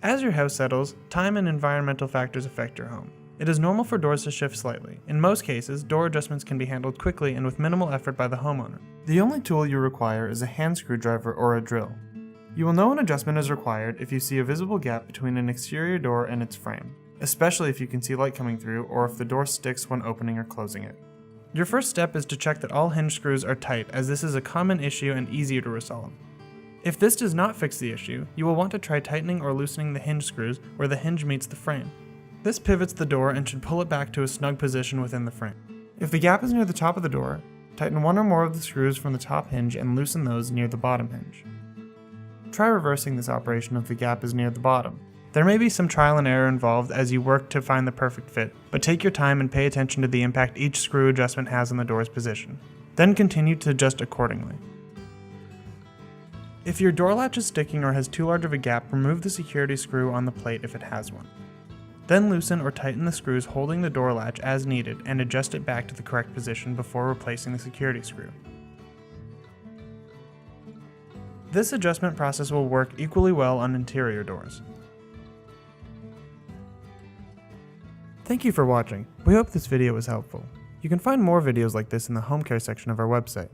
As your house settles, time and environmental factors affect your home. It is normal for doors to shift slightly. In most cases, door adjustments can be handled quickly and with minimal effort by the homeowner. The only tool you require is a hand screwdriver or a drill. You will know an adjustment is required if you see a visible gap between an exterior door and its frame, especially if you can see light coming through or if the door sticks when opening or closing it. Your first step is to check that all hinge screws are tight, as this is a common issue and easier to resolve. If this does not fix the issue, you will want to try tightening or loosening the hinge screws where the hinge meets the frame. This pivots the door and should pull it back to a snug position within the frame. If the gap is near the top of the door, tighten one or more of the screws from the top hinge and loosen those near the bottom hinge. Try reversing this operation if the gap is near the bottom. There may be some trial and error involved as you work to find the perfect fit, but take your time and pay attention to the impact each screw adjustment has on the door's position. Then continue to adjust accordingly. If your door latch is sticking or has too large of a gap, remove the security screw on the plate if it has one. Then loosen or tighten the screws holding the door latch as needed and adjust it back to the correct position before replacing the security screw. This adjustment process will work equally well on interior doors. Thank you for watching. We hope this video was helpful. You can find more videos like this in the home care section of our website.